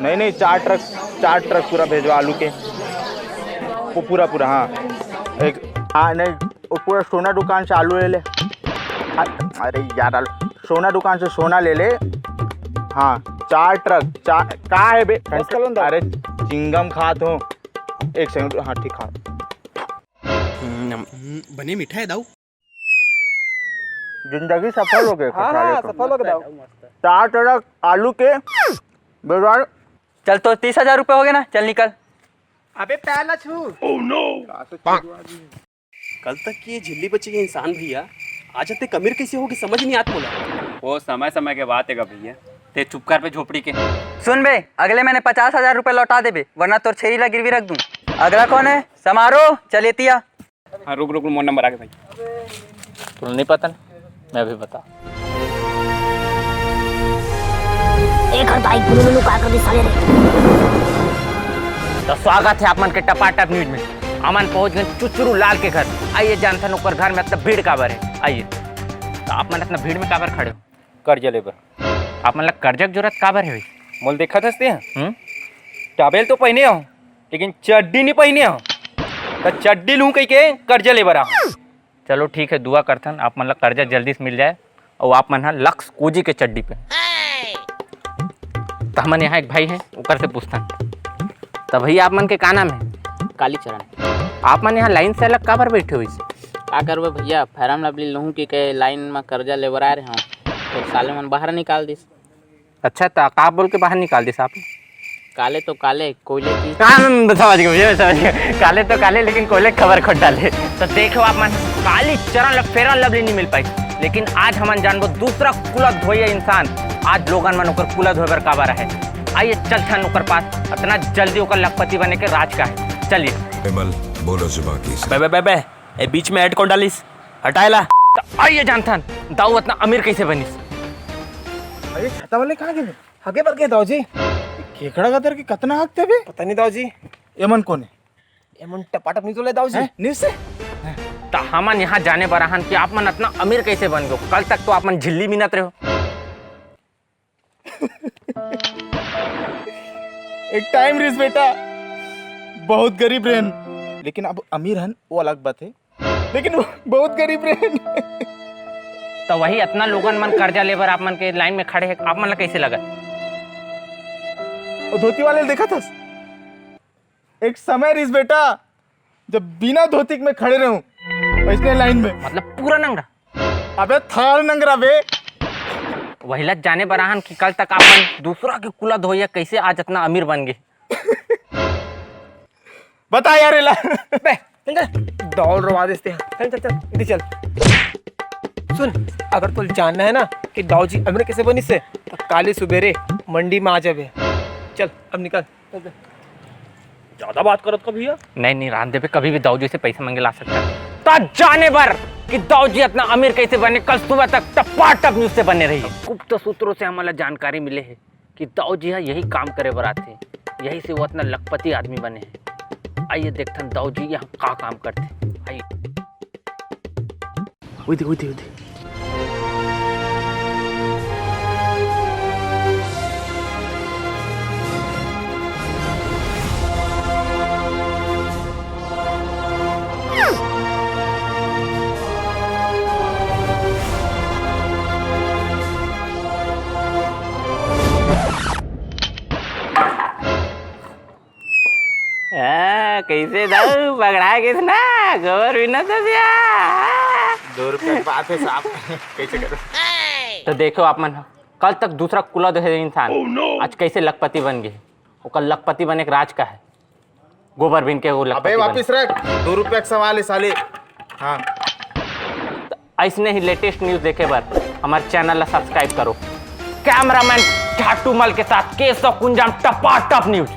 नहीं नहीं, 4 ट्रक पूरा भेजवा आलू के, वो पूरा हाँ। एक हाँ नहीं, वो पूरा सोना दुकान से आलू ले ले। अरे यार, सोना दुकान से सोना ले ले। हाँ 4 ट्रक, कहाँ है बे? अरे चिंगम खात हो, एक सेकंड। हाँ ठीक, खा बने मीठा है दाऊ। जिंदगी सफल हो गए। हाँ सफल हो गया। 4 ट्रक आलू के भेजवा। चल तो 30,000 रुपये हो गए ना, चल निकल। अबे पैर ना छू। Oh no. कल तक ये झिल्ली बच्ची के इंसान भैया आज इतने कमीर कैसे होगी समझ नहीं आता बोला। वो समय के बात है भैया, ते चुप कर पे झोपड़ी के। सुन बे, अगले महीने 50,000 रुपये लौटा दे बे, वरना तोर छेरी ला गिरवी रख दूं। अगला कौन है? समारोह चलेतिया। हाँ रुक मोन नंबर आगे भाई। तुमने नहीं पता ना, मैं भी बता। एक हटाई पुनः का कर दी साले रे। तो स्वागत है आपमन के टपाटप न्यूज में। अमन पहुंच गए चुचुरू लाल के घर। आइए जानते हैं ऊपर घर में इतना भीड़ काबर है। आइए। तो आप मन इतना भीड़ में काबर खड़े हो? कर्जा लेबर। आप मन कर्जा की जरूरत काबर है भाई? मोल देखा था टाबेल तो पहने हो लेकिन चड्डी नहीं पहने हो, तो चड्डी लूँ कहीं के कर्जा लेबर आ। चलो ठीक है, दुआ करथन आप मन कर्जा जल्दी से मिल जाए और आप मन लक्स कोजी के चड्डी पे। तो हमन यहाँ एक भाई है, ऊपर से पूछथन। तो भैया आप मन के का नाम है? कालीचरण। आप मन यहाँ लाइन से अलग काबर बैठे हो? का करबे भैया, फैरम लवली लहू के लाइन में कर्जा लेबर आ रहे हूँ, फिर साले मन बाहर निकाल दिस। अच्छा, तो का बोल के बाहर निकाल दिस आप? काले तो काले कोयले की। समझ गए। काले तो काले लेकिन कोयले खबर खोट डाले। तो देखो आप मन कालीचरण फेरन लवली नहीं मिल पाई, लेकिन आज हमन जानबो दूसरा कुला धोया इंसान। आज लोगन मन ओकर कुला धोबर काबर है। आइए चल छन ओकर पास, इतना जल्दी ओकर लखपति बने के राज का है। चलिए विमल बोलो जुबान की। बे ए बीच में ऐड कौन डालिस, हटाएला। तो आइए जानथन दाऊ इतना अमीर कैसे बनिस। अरे छाता वाले कहाँ गए? हगे पर गए दाऊ जी। केकड़ा गदर के कितना हक थे बे? पता नहीं दाऊ जी। एमन कौन है? एमन टपाटप नहीं तो ले दाऊ जी। नहीं से तो हमन यहाँ जाने बराहन कि आप मन इतना अमीर कैसे बन गए। कल तक तो आप मन झिल्ली मिनत रहे हो। एक टाइम रिस बेटा, बहुत गरीब रहन, लेकिन अब अमीर हन वो अलग बात है, लेकिन वो बहुत गरीब रहन। तो वही इतना लोगन मन कर्जा लेबर आप मन के लाइन में खड़े हैं, आप मन कैसे लगा? वो धोती वाले देखा था एक समय रिस बेटा, जब बिना धोती में खड़े रहूं वैसे लाइन में, मतलब पूरा नंगरा। अबे थार नंगरा बे। वही लग जाने बराहन कि कल तक आप मन दूसरा के कुला धोया कैसे आज इतना अमीर बन गए। बता यार ला। बे दौड़ रवा देते हैं। चल चल चल इधर चल। सुन, अगर तुझे जानना है ना कि दाऊ जी अमीर कैसे बनी से, तो काले सुबेरे मंडी में आ जावे। चल अब निकल। ज्यादा बात करो तो भैया। नहीं रांधे पे कभी भी दाऊ जी से पैसे मांगे ला सकता है। तो जाने बर कि दाऊ जी इतना अमीर कैसे बने, कल सुबह तक टपाटप न्यूज से बने रही। गुप्त सूत्रों से हमारा जानकारी मिले है कि दाऊ जी यही काम करे बर आते, यही से वो इतना लखपति आदमी बने हैं। आइए देखते हैं दाऊ जी यहाँ का काम करते। आइए। उधे। कैसे दाऊ पकड़ा कितना खबर भी ना तो 2 रुपए की बात है साहब, कैसे करो? तो देखो आप मन कल तक दूसरा कुला धोए इंसान आज कैसे लखपति बन गए। वो कल लखपति बने के राज का है, गोबर बिन के वो लखपति। अबे वापिस रख, 2 रुपए का सवाल है साले। हाँ तो ऐसने ही लेटेस्ट न्यूज देखे बार हमारे चैनल ला सब्सक्राइब करो। कैमरामैन झाटू मल के साथ केशव कुंजाम टपाटप न्यूज।